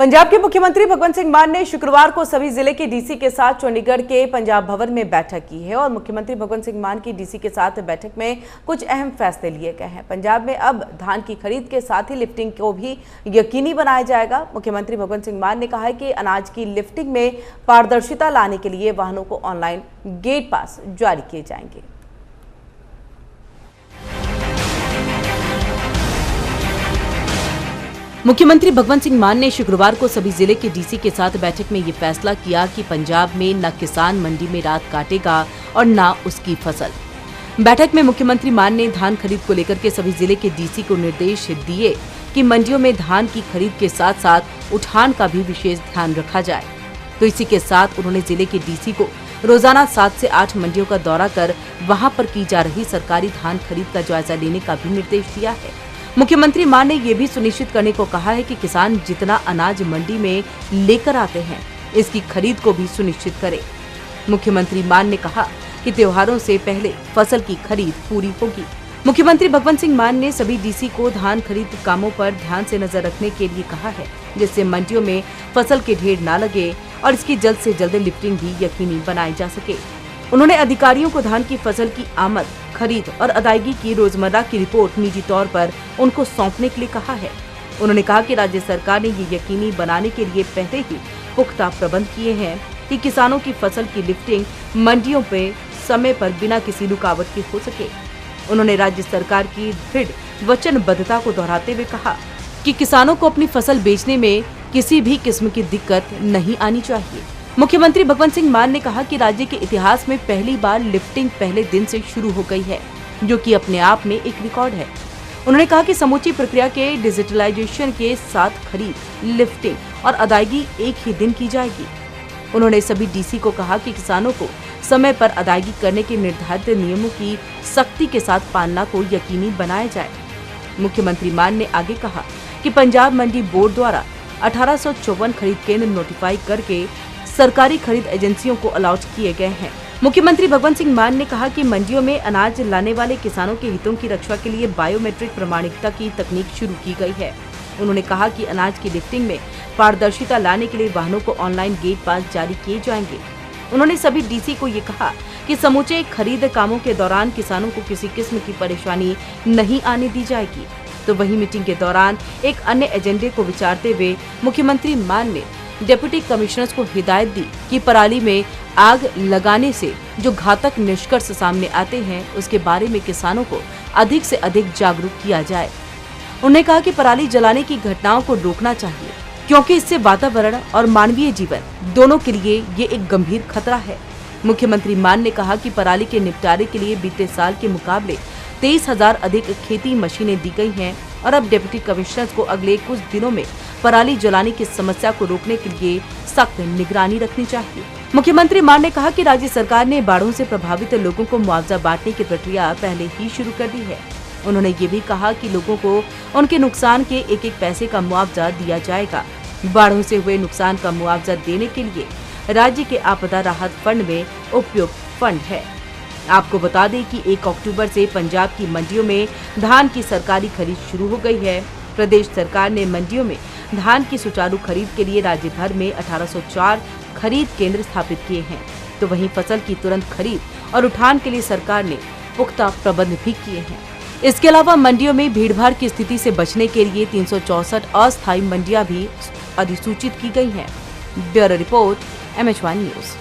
पंजाब के मुख्यमंत्री भगवंत सिंह मान ने शुक्रवार को सभी जिले के डीसी के साथ चंडीगढ़ के पंजाब भवन में बैठक की है और मुख्यमंत्री भगवंत सिंह मान की डीसी के साथ बैठक में कुछ अहम फैसले लिए गए हैं। पंजाब में अब धान की खरीद के साथ ही लिफ्टिंग को भी यकीनी बनाया जाएगा। मुख्यमंत्री भगवंत सिंह मान ने कहा है कि अनाज की लिफ्टिंग में पारदर्शिता लाने के लिए वाहनों को ऑनलाइन गेट पास जारी किए जाएंगे। मुख्यमंत्री भगवंत सिंह मान ने शुक्रवार को सभी जिले के डीसी के साथ बैठक में ये फैसला किया कि पंजाब में न किसान मंडी में रात काटेगा और न उसकी फसल। बैठक में मुख्यमंत्री मान ने धान खरीद को लेकर के सभी जिले के डीसी को निर्देश दिए कि मंडियों में धान की खरीद के साथ साथ उठान का भी विशेष ध्यान रखा जाए। तो इसी के साथ उन्होंने जिले के डीसी को रोजाना 7 से 8 मंडियों का दौरा कर वहां पर की जा रही सरकारी धान खरीद का जायजा लेने का भी निर्देश दिया है। मुख्यमंत्री मान ने ये भी सुनिश्चित करने को कहा है कि किसान जितना अनाज मंडी में लेकर आते हैं, इसकी खरीद को भी सुनिश्चित करें। मुख्यमंत्री मान ने कहा कि त्योहारों से पहले फसल की खरीद पूरी होगी। मुख्यमंत्री भगवंत सिंह मान ने सभी डीसी को धान खरीद कामों पर ध्यान से नजर रखने के लिए कहा है, जिससे मंडियों में फसल के ढेर न लगे और इसकी जल्द से जल्द लिफ्टिंग भी यकीनी बनाई जा सके। उन्होंने अधिकारियों को धान की फसल की आमद, खरीद और अदायगी की रोजमर्रा की रिपोर्ट निजी तौर पर उनको सौंपने के लिए कहा है। उन्होंने कहा कि राज्य सरकार ने ये यकीनी बनाने के लिए पहले ही पुख्ता प्रबंध किए हैं कि किसानों की फसल की लिफ्टिंग मंडियों पे समय पर बिना किसी रुकावट के हो सके। उन्होंने राज्य सरकार की दृढ़ वचनबद्धता को दोहराते हुए कहा कि किसानों को अपनी फसल बेचने में किसी भी किस्म की दिक्कत नहीं आनी चाहिए। मुख्यमंत्री भगवंत सिंह मान ने कहा कि राज्य के इतिहास में पहली बार लिफ्टिंग पहले दिन से शुरू हो गई है, जो कि अपने आप में एक रिकॉर्ड है। उन्होंने कहा कि समूची प्रक्रिया के डिजिटलाइजेशन के साथ खरीद, लिफ्टिंग और अदायगी एक ही दिन की जाएगी। उन्होंने सभी डीसी को कहा कि किसानों को समय पर अदायगी करने के निर्धारित नियमों की सख्ती के साथ पालना को यकीनी बनाया जाए। मुख्यमंत्री मान ने आगे कहा कि पंजाब मंडी बोर्ड द्वारा 1854 खरीद केंद्र नोटिफाई करके सरकारी खरीद एजेंसियों को अलॉट किए गए हैं। मुख्यमंत्री भगवंत सिंह मान ने कहा कि मंडियों में अनाज लाने वाले किसानों के हितों की रक्षा के लिए बायोमेट्रिक प्रमाणिकता की तकनीक शुरू की गई है। उन्होंने कहा कि अनाज की लिफ्टिंग में पारदर्शिता लाने के लिए वाहनों को ऑनलाइन गेट पास जारी किए जाएंगे। उन्होंने सभी डीसी को ये कहा कि समूचे खरीद कामों के दौरान किसानों को किसी किस्म की परेशानी नहीं आने दी जाएगी। तो वहीं मीटिंग के दौरान एक अन्य एजेंडे को विचारते हुए मुख्यमंत्री मान ने डिप्टी कमिश्नर्स को हिदायत दी कि पराली में आग लगाने से जो घातक निष्कर्ष सामने आते हैं, उसके बारे में किसानों को अधिक से अधिक जागरूक किया जाए। उन्होंने कहा कि पराली जलाने की घटनाओं को रोकना चाहिए, क्योंकि इससे वातावरण और मानवीय जीवन दोनों के लिए ये एक गंभीर खतरा है। मुख्यमंत्री मान ने कहा कि पराली के निपटारे के लिए बीते साल के मुकाबले 23,000 अधिक खेती मशीनें दी गई हैं और अब डिप्टी कमिश्नर्स को अगले कुछ दिनों में पराली जलाने की समस्या को रोकने के लिए सख्त निगरानी रखनी चाहिए। मुख्यमंत्री मान ने कहा कि राज्य सरकार ने बाढ़ों से प्रभावित लोगों को मुआवजा बांटने की प्रक्रिया पहले ही शुरू कर दी है। उन्होंने ये भी कहा कि लोगों को उनके नुकसान के एक एक पैसे का मुआवजा दिया जाएगा। बाढ़ों से हुए नुकसान का मुआवजा देने के लिए राज्य के आपदा राहत फंड में उपयुक्त फंड है। आपको बता दें कि 1 अक्टूबर से पंजाब की मंडियों में धान की सरकारी खरीद शुरू हो गई है। प्रदेश सरकार ने मंडियों में धान की सुचारू खरीद के लिए राज्य भर में 1804 खरीद केंद्र स्थापित किए हैं। तो वहीं फसल की तुरंत खरीद और उठान के लिए सरकार ने पुख्ता प्रबंध भी किए हैं। इसके अलावा मंडियों में भीड़भाड़ की स्थिति से बचने के लिए 364 अस्थायी मंडियां भी अधिसूचित की गई हैं। Bureau report, MH1 news.